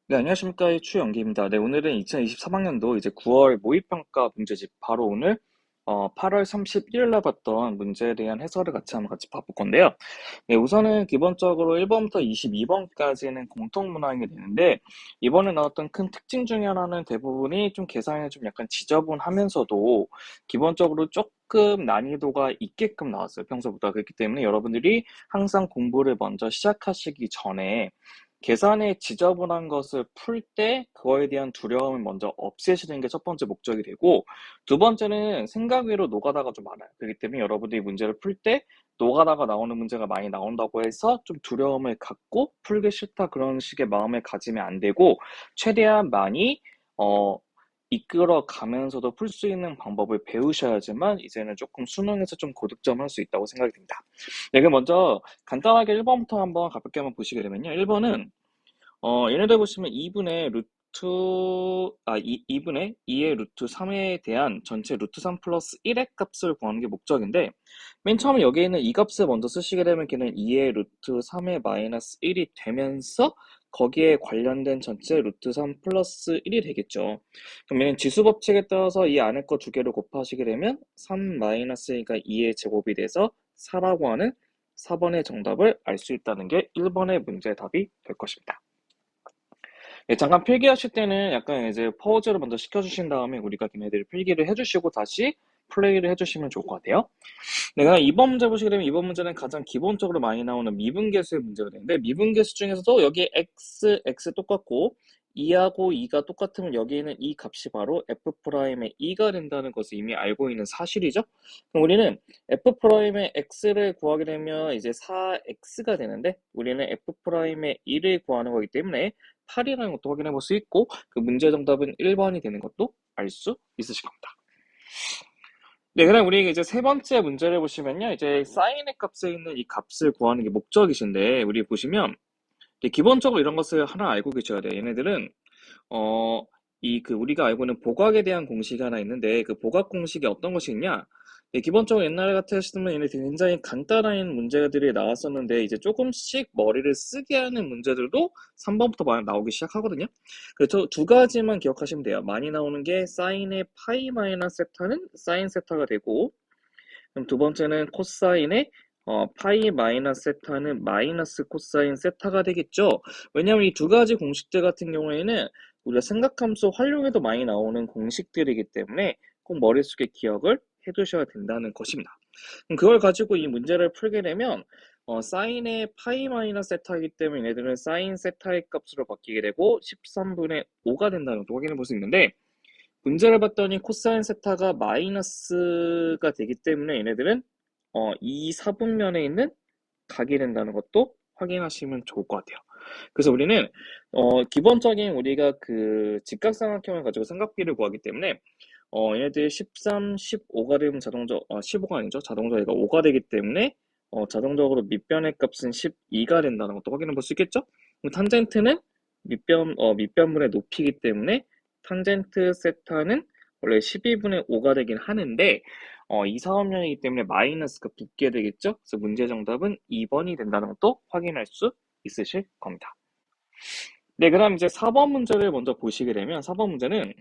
네, 안녕하십니까. 추영기입니다. 네, 오늘은 2023학년도 이제 9월 모의평가 문제집, 바로 오늘 8월 31일 날 봤던 문제에 대한 해설을 같이 봐볼 건데요. 네, 우선은 기본적으로 1번부터 22번까지는 공통문항이 되는데, 이번에 나왔던 큰 특징 중에 하나는 대부분이 좀 계산이 좀 약간 지저분하면서도 기본적으로 조금 난이도가 있게끔 나왔어요. 평소보다. 그렇기 때문에 여러분들이 항상 공부를 먼저 시작하시기 전에 계산의 지저분한 것을 풀 때 그거에 대한 두려움을 먼저 없애시는 게 첫 번째 목적이 되고, 두 번째는 생각 외로 노가다가 좀 많아요. 그렇기 때문에 여러분들이 문제를 풀 때 노가다가 나오는 문제가 많이 나온다고 해서 좀 두려움을 갖고 풀기 싫다 그런 식의 마음을 가지면 안 되고, 최대한 많이 어, 이끌어 가면서도 풀 수 있는 방법을 배우셔야지만 이제는 조금 수능에서 좀 고득점할 수 있다고 생각이 듭니다. 네, 그럼 먼저 간단하게 1번부터 한번 가볍게 한번 보시게 되면요. 1번은 얘네들 보시면 2분의 루트, 2분의 2의 루트 3에 대한 전체 루트 3 플러스 1의 값을 구하는 게 목적인데, 맨 처음에 여기에 있는 이 값을 먼저 쓰시게 되면 걔는 2의 루트 3의 마이너스 1이 되면서 거기에 관련된 전체 루트 3 플러스 1이 되겠죠. 그럼 얘는 지수법칙에 따라서 이 안에 거 두 개를 곱하시게 되면 3 마이너스니까 2의 제곱이 돼서 4라고 하는 4번의 정답을 알 수 있다는 게 1번의 문제의 답이 될 것입니다. 네, 잠깐 필기하실 때는 약간 이제 퍼즐을 먼저 시켜주신 다음에 우리가 걔네들 필기를 해주시고 다시 플레이를 해주시면 좋을 것 같아요. 네, 그럼 2번 문제 보시게 되면 2번 문제는 가장 기본적으로 많이 나오는 미분계수의 문제가 되는데, 미분계수 중에서도 여기에 x 똑같고 2하고 2가 똑같으면 여기에는 이 값이 바로 f'의 2가 된다는 것을 이미 알고 있는 사실이죠. 그럼 우리는 f'의 x를 구하게 되면 이제 4x가 되는데, 우리는 f'의 1을 구하는 거기 때문에 8이라는 것도 확인해 볼 수 있고, 그 문제 정답은 1번이 되는 것도 알 수 있으실 겁니다. 네, 그럼 우리 이제 세 번째 문제를 보시면요. 이제 사인의 값에 있는 이 값을 구하는 게 목적이신데, 우리 보시면 기본적으로 이런 것을 하나 알고 계셔야 돼요. 얘네들은 어, 우리가 알고 있는 복각에 대한 공식이 하나 있는데, 그 복각 공식이 어떤 것이 있냐? 네, 기본적으로 옛날에 같았으면 얘네 굉장히 간단한 문제들이 나왔었는데, 이제 조금씩 머리를 쓰게 하는 문제들도 3번부터 많이 나오기 시작하거든요. 그래서 두 가지만 기억하시면 돼요. 많이 나오는 게 사인의 파이 마이너스 세타는 사인 세타가 되고, 그럼 두 번째는 코사인의 파이 마이너스 세타는 마이너스 코사인 세타가 되겠죠. 왜냐하면 이 두 가지 공식들 같은 경우에는 우리가 생각함수 활용해도 많이 나오는 공식들이기 때문에 꼭 머릿속에 기억을 해두셔야 된다는 것입니다. 그럼 그걸 가지고 이 문제를 풀게 되면 사인의 파이 마이너스 세타이기 때문에 얘들은 사인 세타의 값으로 바뀌게 되고 13분의 5가 된다는 것도 확인해 볼 수 있는데, 문제를 봤더니 코사인 세타가 마이너스가 되기 때문에 얘네들은 이 사분면에 있는 각이 된다는 것도 확인하시면 좋을 것 같아요. 그래서 우리는 기본적인 우리가 그 직각삼각형을 가지고 삼각비를 구하기 때문에 얘네들 13, 15가 되면 15가 아니죠. 자동적으로 얘가 5가 되기 때문에 자동적으로 밑변의 값은 12가 된다는 것도 확인해 볼 수 있겠죠. 그럼 탄젠트는 밑변분의 높이이기 때문에 탄젠트 세타는 원래 12분의 5가 되긴 하는데, 이 사원면이기 때문에 마이너스가 붙게 되겠죠. 그래서 문제 정답은 2번이 된다는 것도 확인할 수 있으실 겁니다. 네, 그다음 이제 4번 문제를 먼저 보시게 되면, 4번 문제는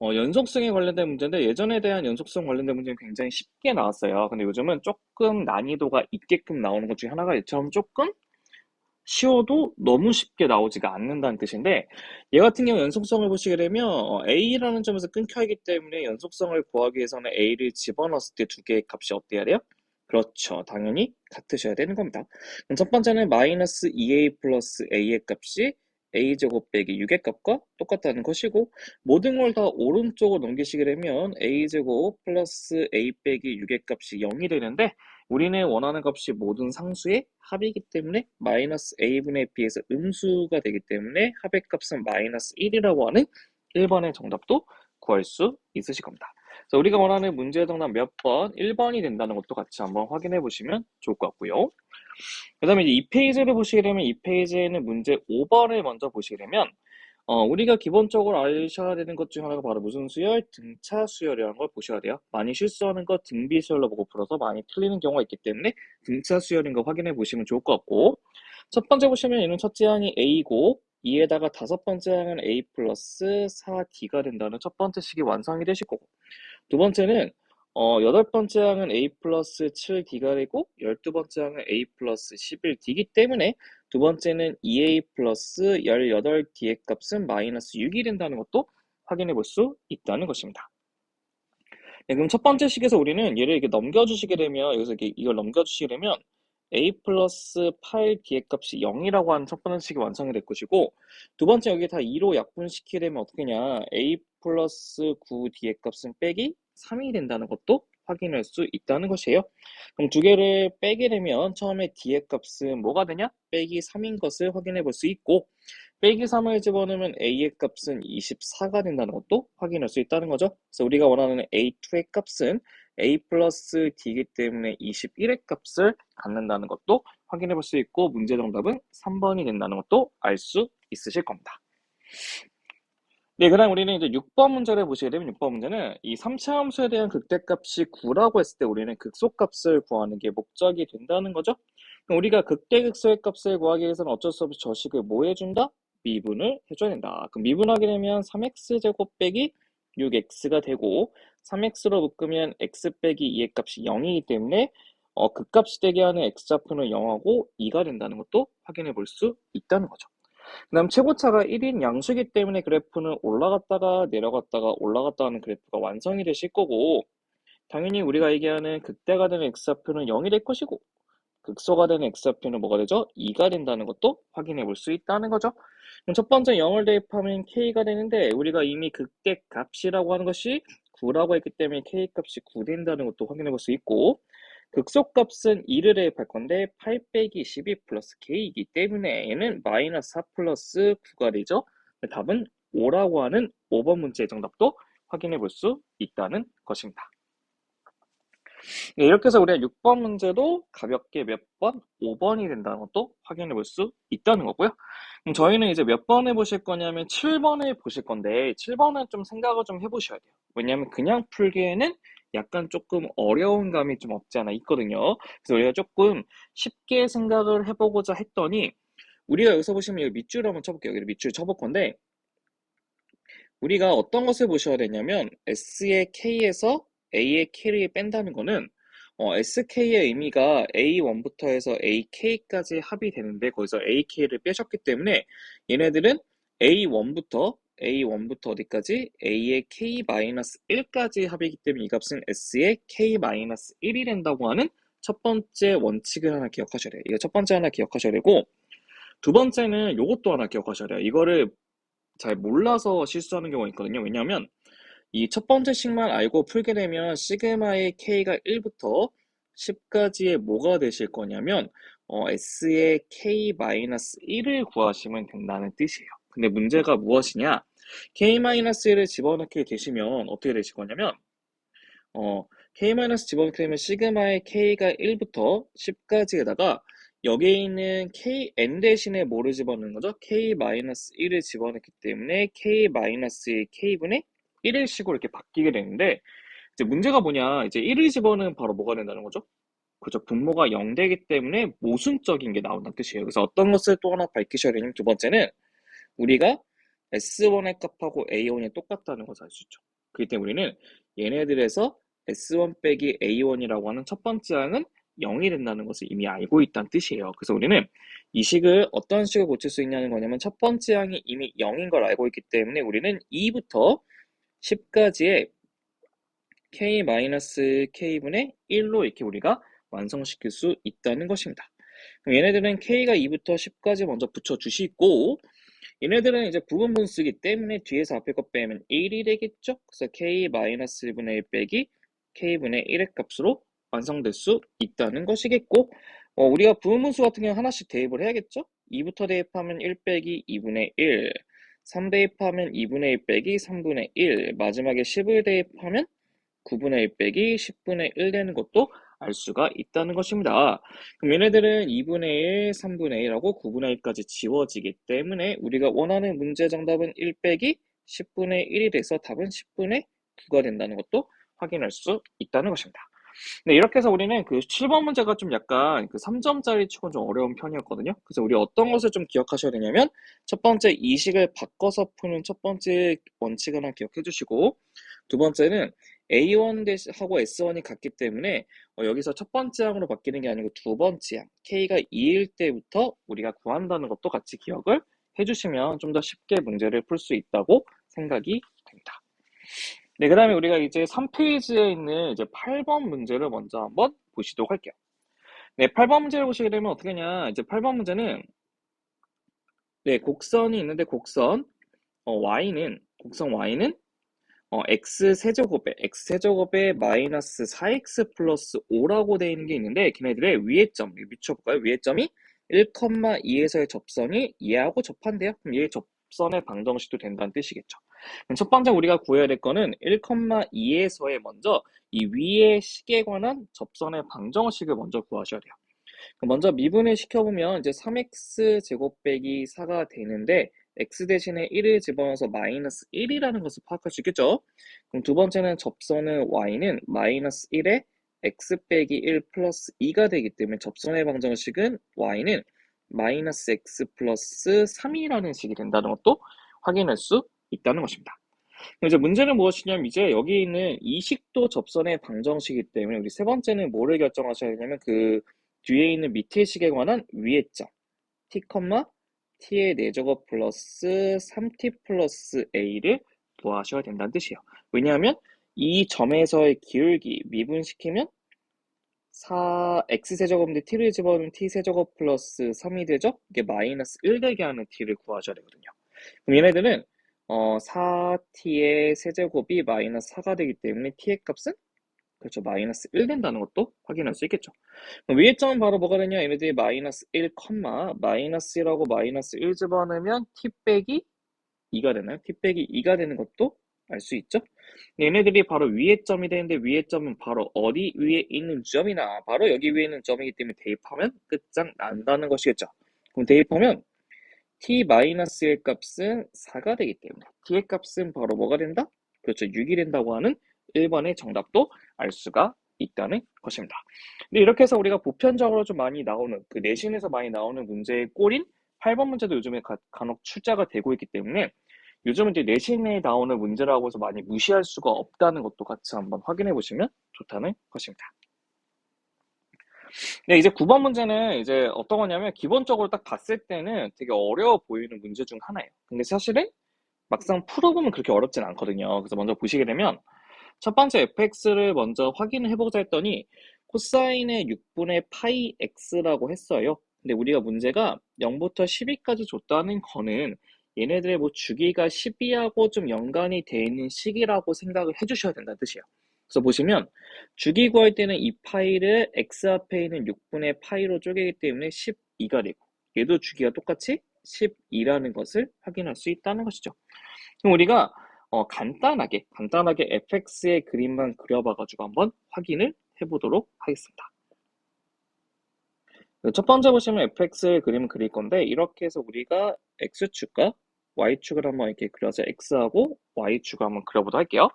연속성에 관련된 문제인데, 예전에 대한 연속성 관련된 문제는 굉장히 쉽게 나왔어요. 근데 요즘은 조금 난이도가 있게끔 나오는 것 중에 하나가 이처럼 조금 쉬워도 너무 쉽게 나오지가 않는다는 뜻인데, 얘 같은 경우 연속성을 보시게 되면 A라는 점에서 끊겨 있기 때문에 연속성을 구하기 위해서는 A를 집어넣었을 때 두 개의 값이 어때야 돼요? 그렇죠. 당연히 같으셔야 되는 겁니다. 그럼 첫 번째는 마이너스 2A 플러스 A의 값이 A제곱 빼기 6의 값과 똑같다는 것이고, 모든 걸 다 오른쪽으로 넘기시게 되면 A제곱 플러스 A 빼기 6의 값이 0이 되는데, 우리는 원하는 값이 모든 상수의 합이기 때문에 마이너스 a분의 b에서 음수가 되기 때문에 합의 값은 마이너스 1이라고 하는 1번의 정답도 구할 수 있으실 겁니다. 그래서 우리가 원하는 문제의 정답 몇 번? 1번이 된다는 것도 같이 한번 확인해 보시면 좋을 것 같고요. 그 다음에 이제 이 페이지를 보시게 되면, 이 페이지에는 문제 5번을 먼저 보시게 되면 우리가 기본적으로 아셔야 되는 것 중 하나가 바로 무슨 수열? 등차 수열이라는 걸 보셔야 돼요. 많이 실수하는 거 등비 수열로 보고 풀어서 많이 틀리는 경우가 있기 때문에 등차 수열인 거 확인해 보시면 좋을 것 같고, 첫 번째 보시면 얘는 첫 제한이 A고 2에다가 다섯 번째 항은 a 플러스 4d가 된다는 첫 번째 식이 완성이 되실 거고, 두 번째는 여덟 번째 항은 a 플러스 7d가 되고 12번째 항은 a 플러스 11d이기 때문에 두 번째는 2a 플러스 18d의 값은 마이너스 6이 된다는 것도 확인해 볼 수 있다는 것입니다. 네, 그럼 첫 번째 식에서 우리는 얘를 이렇게 넘겨주시게 되면, 여기서 이걸 넘겨주시게 되면 a 플러스 8d의 값이 0이라고 하는 첫 번째 식이 완성이 될 것이고, 두 번째 여기 다 2로 약분시키게 되면 어떻게 되냐, a 플러스 9d의 값은 빼기 3이 된다는 것도 확인할 수 있다는 것이에요. 그럼 두 개를 빼게 되면 처음에 d의 값은 뭐가 되냐? 빼기 3인 것을 확인해 볼 수 있고, 빼기 3을 집어넣으면 a의 값은 24가 된다는 것도 확인할 수 있다는 거죠. 그래서 우리가 원하는 a2의 값은 a 플러스 d이기 때문에 21의 값을 갖는다는 것도 확인해 볼 수 있고, 문제 정답은 3번이 된다는 것도 알 수 있으실 겁니다. 네, 그 다음 우리는 이제 6번 문제를 보시게 되면, 6번 문제는 이 3차 함수에 대한 극대값이 9라고 했을 때 우리는 극소값을 구하는 게 목적이 된다는 거죠. 그럼 우리가 극대극소의 값을 구하기 위해서는 어쩔 수 없이 저 식을 뭐 해준다? 미분을 해줘야 된다. 그럼 미분하게 되면 3x제곱 빼기 6x가 되고, 3x로 묶으면 x 빼기 2의 값이 0이기 때문에 극값이 되게 하는 x좌표는 0하고 2가 된다는 것도 확인해 볼 수 있다는 거죠. 그 다음 최고차가 1인 양수이기 때문에 그래프는 올라갔다가 내려갔다가 올라갔다 하는 그래프가 완성이 되실 거고, 당연히 우리가 얘기하는 극대가 되는 x좌표는 0이 될 것이고, 극소가 되는 x좌표는 뭐가 되죠? 2가 된다는 것도 확인해 볼 수 있다는 거죠. 그럼 첫 번째 0을 대입하면 k가 되는데, 우리가 이미 극대 값이라고 하는 것이 9라고 했기 때문에 k 값이 9 된다는 것도 확인해 볼 수 있고, 극소값은 2를 대입할 건데 8 빼기 12 플러스 k이기 때문에 얘는 마이너스 4 플러스 9가 되죠. 답은 5라고 하는 5번 문제의 정답도 확인해 볼 수 있다는 것입니다. 네, 이렇게 해서 우리가 6번 문제도 가볍게 몇 번? 5번이 된다는 것도 확인해 볼 수 있다는 거고요. 그럼 저희는 이제 몇 번 해보실 거냐면 7번을 보실 건데, 7번은 좀 생각을 좀 해보셔야 돼요. 왜냐하면 그냥 풀기에는 약간 조금 어려운 감이 좀 없지 않아 있거든요. 그래서 우리가 조금 쉽게 생각을 해보고자 했더니, 우리가 여기서 보시면 여기 밑줄을 한번 쳐볼게요. 여기 밑줄 쳐볼 건데, 우리가 어떤 것을 보셔야 되냐면 S의 K에서 A의 K를 뺀다는 거는 SK의 의미가 A1부터 해서 AK까지 합이 되는데, 거기서 AK를 빼셨기 때문에 얘네들은 A1부터 어디까지? A의 K-1까지 합이기 때문에 이 값은 S의 K-1이 된다고 하는 첫 번째 원칙을 하나 기억하셔야 돼요. 이거 첫 번째 하나 기억하셔야 되고, 두 번째는 요것도 하나 기억하셔야 돼요. 이거를 잘 몰라서 실수하는 경우가 있거든요. 왜냐하면 이 첫 번째 식만 알고 풀게 되면 시그마의 k가 1부터 10까지의 뭐가 되실 거냐면 s의 k-1을 구하시면 된다는 뜻이에요. 근데 문제가 무엇이냐? k-1을 집어넣게 되시면 어떻게 되실 거냐면 k- 집어넣게 되면 시그마의 k가 1부터 10까지에다가 여기에 있는 kn 대신에 뭐를 집어넣는 거죠? k-1을 집어넣기 때문에 k-의 k분의 1일 식으로 이렇게 바뀌게 되는데, 이제 문제가 뭐냐, 이제 1을 집어넣으면 바로 뭐가 된다는 거죠? 그죠? 분모가 0 되기 때문에 모순적인 게 나온다는 뜻이에요. 그래서 어떤 것을 또 하나 밝히셔야 되냐면, 두 번째는 우리가 S1의 값하고 A1이 똑같다는 것을 알 수 있죠. 그렇기 때문에 우리는 얘네들에서 S1 빼기 A1이라고 하는 첫 번째 항은 0이 된다는 것을 이미 알고 있다는 뜻이에요. 그래서 우리는 이 식을 어떤 식으로 고칠 수 있냐는 거냐면, 첫 번째 항이 이미 0인 걸 알고 있기 때문에 우리는 2부터 10까지의 k-k분의 1로 이렇게 우리가 완성시킬 수 있다는 것입니다. 그럼 얘네들은 k가 2부터 10까지 먼저 붙여주시고, 얘네들은 이제 부분분수이기 때문에 뒤에서 앞에 거 빼면 1이 되겠죠? 그래서 k-1분의 1 빼기 k분의 1의 값으로 완성될 수 있다는 것이겠고, 우리가 부분분수 같은 경우 하나씩 대입을 해야겠죠? 2부터 대입하면 1 빼기 2분의 1, 3 대입하면 2분의 1 빼기 3분의 1, 마지막에 10을 대입하면 9분의 1 빼기 10분의 1 되는 것도 알 수가 있다는 것입니다. 그럼 얘네들은 2분의 1, 3분의 1하고 9분의 1까지 지워지기 때문에 우리가 원하는 문제 정답은 1 빼기 10분의 1이 돼서 답은 10분의 9가 된다는 것도 확인할 수 있다는 것입니다. 네, 이렇게 해서 우리는 그 7번 문제가 좀 약간 그 3점짜리 치고는 좀 어려운 편이었거든요. 그래서 우리 어떤 것을 좀 기억하셔야 되냐면, 첫 번째 이식을 바꿔서 푸는 첫 번째 원칙을 하나 기억해 주시고, 두 번째는 A1하고 S1이 같기 때문에 여기서 첫 번째 항으로 바뀌는 게 아니고 두 번째 항, K가 2일 때부터 우리가 구한다는 것도 같이 기억을 해주시면 좀 더 쉽게 문제를 풀 수 있다고 생각이 됩니다. 네, 그 다음에 우리가 이제 3페이지에 있는 이제 8번 문제를 먼저 한번 보시도록 할게요. 네, 8번 문제를 보시게 되면 어떻게 하냐. 이제 8번 문제는, 네, 곡선이 있는데 곡선 Y는 x 세제곱에 마이너스 4x 플러스 5라고 되어 있는 게 있는데, 걔네들의 위의 점, 밑쳐볼까요? 위의 점이 1,2에서의 접선이 얘하고 접한대요. 그럼 얘 접선의 방정식도 된다는 뜻이겠죠. 그럼 첫 번째 우리가 구해야 될 거는 1,2에서의 먼저 이 위의 식에 관한 접선의 방정식을 먼저 구하셔야 돼요. 그럼 먼저 미분을 시켜보면 이제 3x 제곱 빼기 4가 되는데, x 대신에 1을 집어넣어서 마이너스 1이라는 것을 파악할 수 있겠죠. 그럼 두 번째는 접선의 y는 마이너스 1에 x 빼기 1 플러스 2가 되기 때문에 접선의 방정식은 y는 마이너스 x 플러스 3이라는 식이 된다는 것도 확인할 수 있다는 것입니다. 그럼 이제 문제는 무엇이냐면, 이제 여기 있는 이 식도 접선의 방정식이기 때문에 우리 세 번째는 뭐를 결정하셔야 되냐면, 그 뒤에 있는 밑의 식에 관한 위의 점 t, t의 4제곱 플러스 3t 플러스 a를 구하셔야 된다는 뜻이에요. 왜냐하면 이 점에서의 기울기 미분시키면 x세제곱인데 t를 집어넣으면 t세제곱 플러스 3이 되죠? 이게 마이너스 1 되게 하는 t를 구하셔야 되거든요. 그럼 얘네들은 4t의 세제곱이 마이너스 4가 되기 때문에 t의 값은 그렇죠. 마이너스 1 된다는 것도 확인할 수 있겠죠. 그럼 위의 점은 바로 뭐가 되냐? 얘네들이 마이너스 1, 마이너스 1하고 마이너스 1 집어넣으면 t 빼기 2가 되나요? t 빼기 2가 되는 것도 알 수 있죠? 얘네들이 바로 위의 점이 되는데, 위의 점은 바로 어디 위에 있는 점이나 바로 여기 위에 있는 점이기 때문에 대입하면 끝장난다는 것이겠죠. 그럼 대입하면 t-1 값은 4가 되기 때문에 t의 값은 바로 뭐가 된다? 그렇죠. 6이 된다고 하는 1번의 정답도 알 수가 있다는 것입니다. 근데 이렇게 해서 우리가 보편적으로 좀 많이 나오는, 그 내신에서 많이 나오는 문제의 꼴인 8번 문제도 요즘에 간혹 출제가 되고 있기 때문에 요즘은 이제 내신에 나오는 문제라고 해서 많이 무시할 수가 없다는 것도 같이 한번 확인해 보시면 좋다는 것입니다. 네, 이제 9번 문제는 이제 어떤 거냐면, 기본적으로 딱 봤을 때는 되게 어려워 보이는 문제 중 하나예요. 근데 사실은 막상 풀어보면 그렇게 어렵진 않거든요. 그래서 먼저 보시게 되면, 첫 번째 fx를 먼저 확인을 해보자 했더니 코사인의 6분의 파이 x라고 했어요. 근데 우리가 문제가 0부터 12까지 줬다는 거는 얘네들의 뭐 주기가 12하고 좀 연관이 돼 있는 식이라고 생각을 해주셔야 된다는 뜻이에요. 그래서 보시면 주기 구할 때는 이 파이를 x 앞에 있는 6분의 파이로 쪼개기 때문에 12가 되고, 얘도 주기가 똑같이 12라는 것을 확인할 수 있다는 것이죠. 그럼 우리가 간단하게 fx의 그림만 그려봐가지고 한번 확인을 해보도록 하겠습니다. 첫 번째 보시면 fx의 그림을 그릴 건데, 이렇게 해서 우리가 x축과 y축을 한번 이렇게 그려서 x하고 y축을 한번 그려보도록 할게요.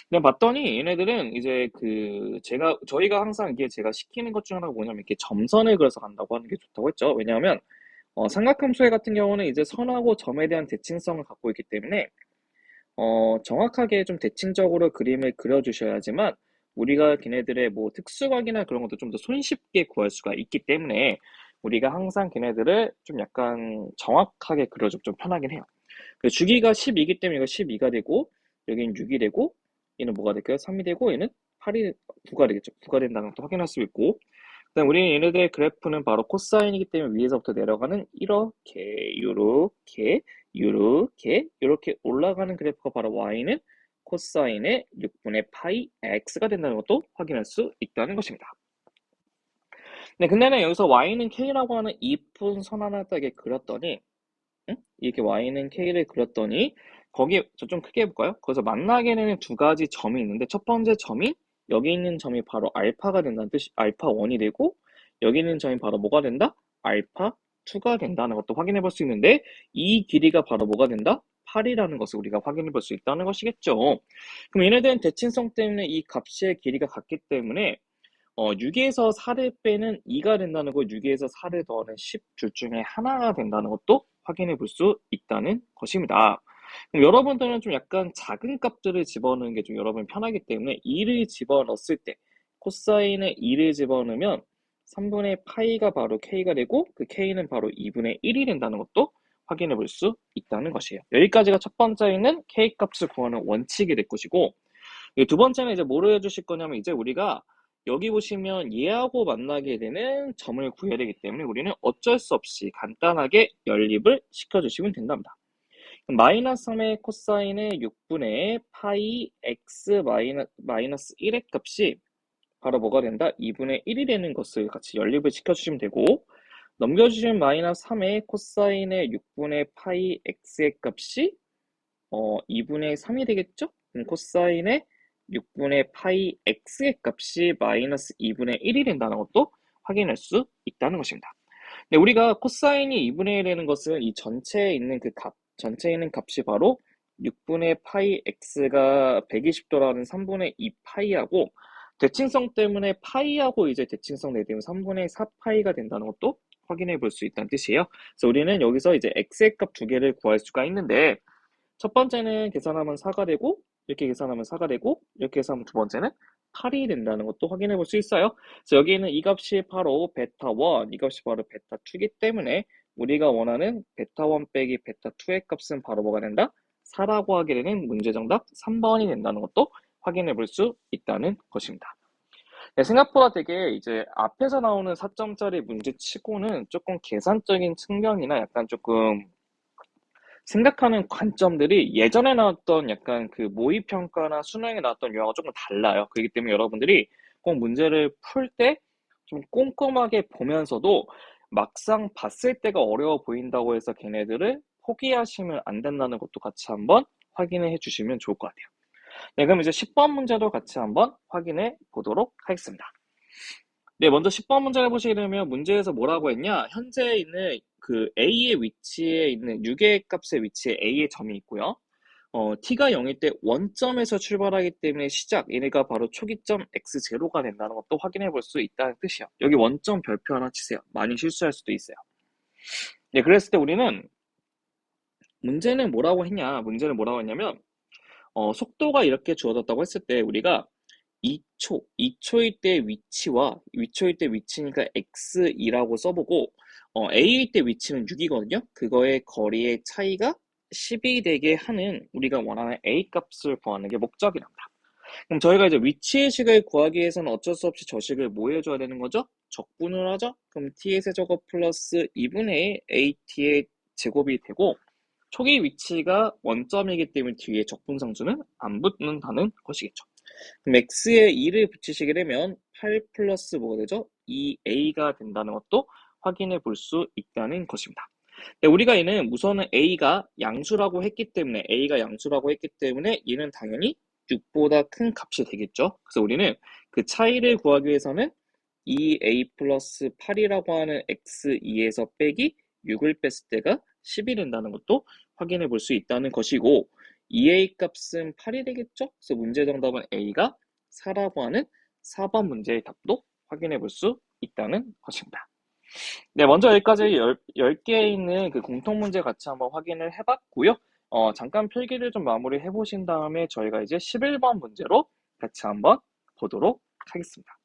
근데 봤더니 얘네들은 이제 저희가 항상 이게 제가 시키는 것 중 하나가 뭐냐면, 이렇게 점선을 그려서 간다고 하는 게 좋다고 했죠. 왜냐하면 삼각함수의 같은 경우는 이제 선하고 점에 대한 대칭성을 갖고 있기 때문에 정확하게 좀 대칭적으로 그림을 그려주셔야지만 우리가 걔네들의 뭐 특수각이나 그런 것도 좀 더 손쉽게 구할 수가 있기 때문에 우리가 항상 걔네들을 좀 약간 정확하게 그려주면 좀 편하긴 해요. 주기가 12이기 때문에 이거 12가 되고, 여기는 6이 되고, 얘는 뭐가 될까요? 3이 되고, 얘는 8이, 9가 되겠죠. 9가 된다는 것도 확인할 수 있고, 그다음 우리는 얘네들의 그래프는 바로 코사인이기 때문에 위에서부터 내려가는 이렇게 올라가는 그래프가 바로 y는 코사인의 6분의 파이 x가 된다는 것도 확인할 수 있다는 것입니다. 네, 근데는 여기서 y는 k라고 하는 이쁜 선 하나 딱에 그렸더니, 이렇게 y는 k를 그렸더니 거기 좀 크게 해볼까요? 거기서 만나게 되는 두 가지 점이 있는데, 첫 번째 점이 여기 있는 점이 바로 알파가 된다는 뜻이, 알파 1이 되고, 여기 있는 점이 바로 뭐가 된다? 알파 2가 된다는 것도 확인해 볼 수 있는데, 이 길이가 바로 뭐가 된다? 8이라는 것을 우리가 확인해 볼 수 있다는 것이겠죠. 그럼 얘네들은 대칭성 때문에 이 값의 길이가 같기 때문에 6에서 4를 빼는 2가 된다는 거, 6에서 4를 더하는 10 둘 중에 하나가 된다는 것도 확인해 볼 수 있다는 것입니다. 그럼 여러분들은 좀 약간 작은 값들을 집어넣는 게 좀 여러분 편하기 때문에 2를 집어넣었을 때 코사인에 2를 집어넣으면 3분의 파이가 바로 k가 되고 그 k는 바로 2분의 1이 된다는 것도 확인해 볼 수 있다는 것이에요. 여기까지가 첫 번째 있는 k 값을 구하는 원칙이 될 것이고, 두 번째는 이제 뭐를 해주실 거냐면 이제 우리가 여기 보시면 얘하고 만나게 되는 점을 구해야 되기 때문에 우리는 어쩔 수 없이 간단하게 연립을 시켜주시면 된답니다. 마이너스 3의 코사인의 6분의 파이 x 마이너스 1의 값이 바로 뭐가 된다? 2분의 1이 되는 것을 같이 연립을 시켜주시면 되고, 넘겨주시면 마이너스 3의 코사인의 6분의 파이 x의 값이 2분의 3이 되겠죠? 그럼 코사인의 6분의 파이 x의 값이 마이너스 2분의 1이 된다는 것도 확인할 수 있다는 것입니다. 네, 우리가 코사인이 2분의 1 되는 것은 이 전체에 있는 그 값, 전체에 있는 값이 바로 6분의 파이 x가 120도라는 3분의 2 파이하고 대칭성 때문에 파이하고 이제 대칭성 내되면 3분의 4 파이가 된다는 것도 확인해 볼 수 있다는 뜻이에요. 그래서 우리는 여기서 이제 x의 값 두 개를 구할 수가 있는데 첫 번째는 계산하면 4가 되고 이렇게 계산하면 4가 되고 이렇게 계산하면 두 번째는 8이 된다는 것도 확인해 볼 수 있어요. 그래서 여기는 이 값이 바로 베타1, 이 값이 바로 베타2이기 때문에 우리가 원하는 베타1 빼기 베타2의 값은 바로 뭐가 된다? 4라고 하게 되는 문제 정답 3번이 된다는 것도 확인해 볼 수 있다는 것입니다. 네, 생각보다 되게 이제 앞에서 나오는 4점짜리 문제 치고는 조금 계산적인 측면이나 약간 조금 생각하는 관점들이 예전에 나왔던 약간 그 모의평가나 수능에 나왔던 유형과 조금 달라요. 그렇기 때문에 여러분들이 꼭 문제를 풀 때 좀 꼼꼼하게 보면서도 막상 봤을 때가 어려워 보인다고 해서 걔네들을 포기하시면 안 된다는 것도 같이 한번 확인해 주시면 좋을 것 같아요. 네, 그럼 이제 10번 문제도 같이 한번 확인해 보도록 하겠습니다. 네, 먼저 10번 문제를 해보시게 되면 문제에서 뭐라고 했냐? 현재 있는 그 A의 위치에 있는 6의 값의 위치에 A의 점이 있고요. t가 0일 때 원점에서 출발하기 때문에 시작, 얘네가 바로 초기점 x0가 된다는 것도 확인해 볼 수 있다는 뜻이에요. 여기 원점 별표 하나 치세요. 많이 실수할 수도 있어요. 네, 그랬을 때 우리는 문제는 뭐라고 했냐? 문제는 뭐라고 했냐면 속도가 이렇게 주어졌다고 했을 때 우리가 2초일 때 위초일 때 위치니까 x2라고 써보고 a일 때 위치는 6이거든요. 그거의 거리의 차이가 10이 되게 하는 우리가 원하는 a 값을 구하는 게 목적이랍니다. 그럼 저희가 이제 위치의 식을 구하기 위해서는 어쩔 수 없이 저 식을 뭐 해줘야 되는 거죠? 적분을 하죠? 그럼 t의 세제곱 플러스 2분의 at의 제곱이 되고 초기 위치가 원점이기 때문에 뒤에 적분상수는 안 붙는다는 것이겠죠. 그럼 x에 2를 붙이시게 되면 8 플러스 뭐가 되죠? 2a가 된다는 것도 확인해 볼 수 있다는 것입니다. 네, 우리가 얘는 우선은 a가 양수라고 했기 때문에 얘는 당연히 6보다 큰 값이 되겠죠. 그래서 우리는 그 차이를 구하기 위해서는 2a 플러스 8이라고 하는 x2에서 빼기 6을 뺐을 때가 10이 된다는 것도 확인해 볼 수 있다는 것이고 2a 값은 8이 되겠죠? 그래서 문제 정답은 a가 4라고 하는 4번 문제의 답도 확인해 볼 수 있다는 것입니다. 네, 먼저 여기까지 10개에 있는 그 공통 문제 같이 한번 확인을 해봤고요. 잠깐 필기를 좀 마무리 해보신 다음에 저희가 이제 11번 문제로 같이 한번 보도록 하겠습니다.